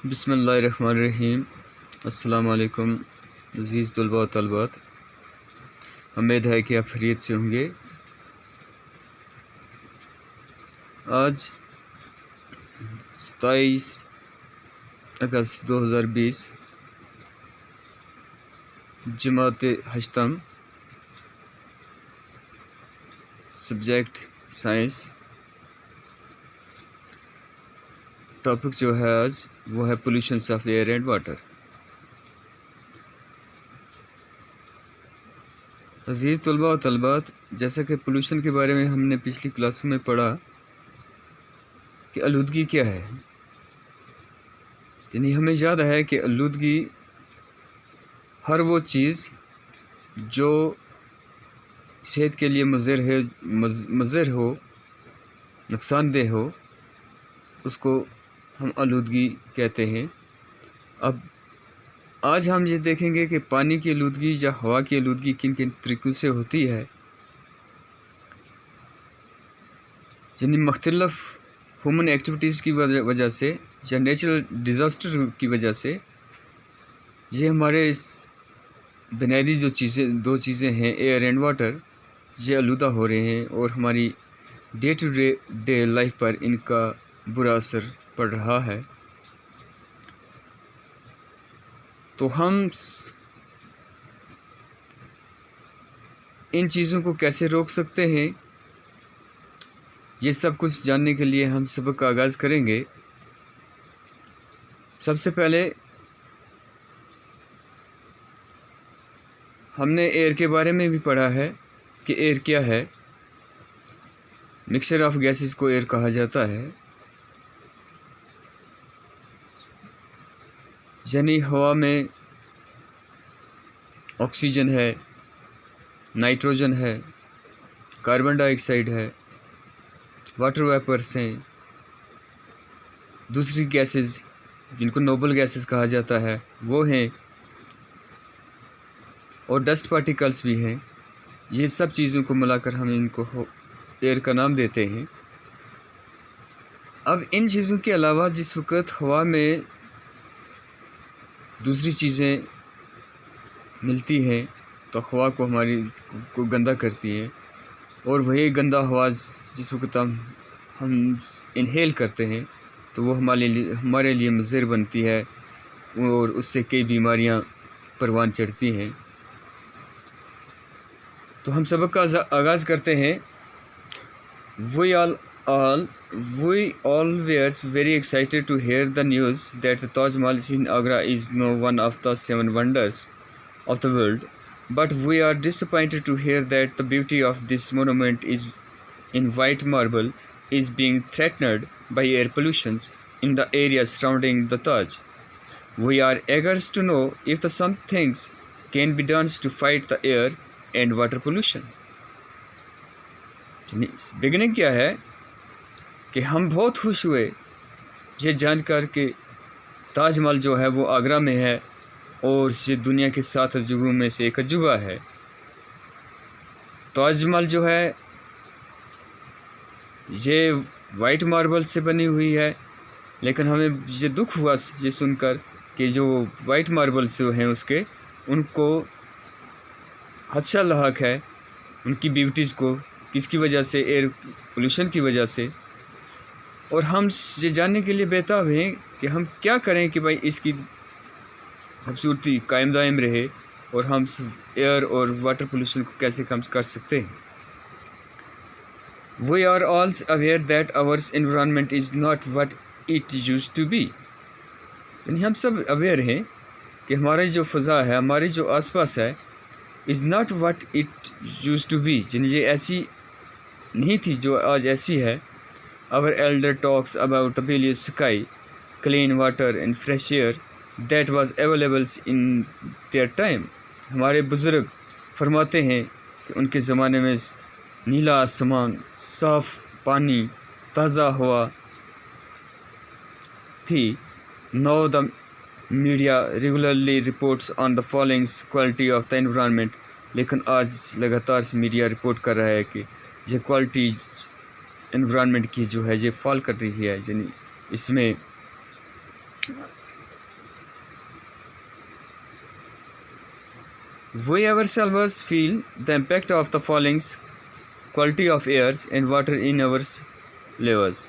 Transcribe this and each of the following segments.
بسم اللہ الرحمن الرحیم۔ السلام علیکم عزیز طلباء و طالبات، امید ہے کہ آپ خیریت سے ہوں گے۔ آج 27 اگست 2020 جماعت ہشتم، سبجیکٹ سائنس۔ ٹاپک جو ہے آج وہ ہے pollutions of year and water. عزیز طلباء و طالبات، جیسا کہ پولیوشن کے بارے میں ہم نے پچھلی کلاسوں میں پڑھا کہ آلودگی کیا ہے، یعنی ہمیں یاد ہے کہ آلودگی ہر وہ چیز جو صحت کے لیے مضر ہو، نقصان دہ ہو، اس کو ہم آلودگی کہتے ہیں۔ اب آج ہم یہ دیکھیں گے کہ پانی کی آلودگی یا ہوا کی آلودگی کن کن طریقوں سے ہوتی ہے، یعنی مختلف ہیومن ایکٹیویٹیز کی وجہ سے یا نیچرل ڈیزاسٹر کی وجہ سے یہ ہمارے اس بنیادی دو چیزیں ہیں، ایئر اینڈ واٹر، یہ آلودہ ہو رہے ہیں اور ہماری ڈے ٹو ڈے لائف پر ان کا برا اثر پڑ رہا ہے۔ تو ہم ان چیزوں کو کیسے روک سکتے ہیں، یہ سب کچھ جاننے کے لیے ہم سبق کا آغاز کریں گے۔ سب سے پہلے ہم نے ایئر کے بارے میں بھی پڑھا ہے کہ ایئر کیا ہے۔ مکسچر آف گیسز کو ایئر کہا جاتا ہے، یعنی ہوا میں آکسیجن ہے، نائٹروجن ہے، کاربن ڈائی آکسائڈ ہے، واٹر ویپرس ہیں، دوسری گیسز جن کو نوبل گیسز کہا جاتا ہے وہ ہیں، اور ڈسٹ پارٹیکلز بھی ہیں۔ یہ سب چیزوں کو ملا کر ہم ان کو ایئر کا نام دیتے ہیں۔ اب ان چیزوں کے علاوہ جس وقت ہوا میں دوسری چیزیں ملتی ہیں تو ہوا کو ہماری کو گندا کرتی ہیں، اور وہی گندا ہوا جس وقت ہم انہیل کرتے ہیں تو وہ ہمارے لیے مضر بنتی ہے، اور اس سے کئی بیماریاں پروان چڑھتی ہیں۔ تو ہم سبق کا آغاز کرتے ہیں۔ We all were very excited to hear the news that the Taj Mahal in Agra is now one of the 7 wonders of the world, but we are disappointed to hear that the beauty of this monument in white marble is being threatened by air pollution in the areas surrounding the Taj. We are eager to know if some things can be done to fight the air and water pollution. Beginning کیا ہے کہ ہم بہت خوش ہوئے یہ جان کر کہ تاج محل جو ہے وہ آگرہ میں ہے، اور یہ دنیا کے 7 عجوبوں میں سے ایک عجوبہ ہے۔ تاج محل جو ہے یہ وائٹ ماربل سے بنی ہوئی ہے، لیکن ہمیں یہ دکھ ہوا یہ سن کر کہ جو وائٹ ماربلس جو ہیں ان کو خدشہ لاحق ہے، ان کی بیوٹیز کو، کس کی وجہ سے؟ ایئر پولیوشن کی وجہ سے۔ اور ہم یہ جاننے کے لیے بےتاب ہیں کہ ہم کیا کریں کہ بھائی اس کی خوبصورتی قائم دائم رہے، اور ہم ایئر اور واٹر پولیوشن کو کیسے کم کر سکتے ہیں۔ We are all aware that our environment is not what it used to be. یعنی ہم سب اویئر ہیں کہ ہماری جو فضا ہے، ہماری جو آس پاس ہے، is not what it used to be، یعنی یہ ایسی نہیں تھی جو آج ایسی ہے۔ Our elder talks about the blue sky, clean water and fresh air that was available in their time. ہمارے بزرگ فرماتے ہیں کہ ان کے زمانے میں نیلا آسمان، صاف پانی، تازہ ہوا تھی۔ Now the media regularly reports on the falling quality of the environment، لیکن آج لگاتار سے میڈیا رپورٹ کر رہا ہے کہ یہ کوالٹی انوائرمنٹ کی جو ہے یہ فال کر رہی ہے، یعنی اس میں We ourselves feel the impact of the falling quality of airs and water in our livers.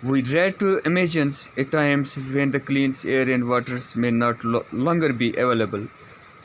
We dread to imagine at times when the clean air and waters may not longer be available.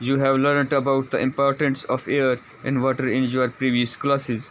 You have learned about the importance of air and water in your previous classes.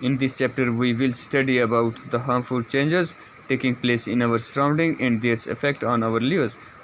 In this chapter we will study about the harmful changes taking place in our surrounding and their effect on our livers.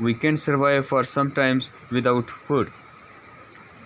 We can survive for some times without food.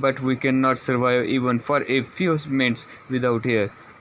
but we cannot survive even for a few minutes without air.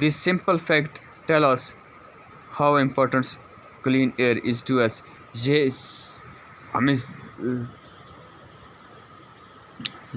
This simple fact tell us how important clean air is to us.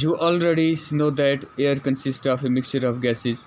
You already know that air consists of a mixture of gases.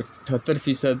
78%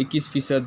21%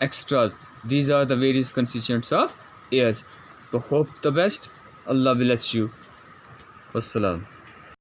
extras. These are the various constituents of airs. So hope the best. Allah bless you. Wassalam.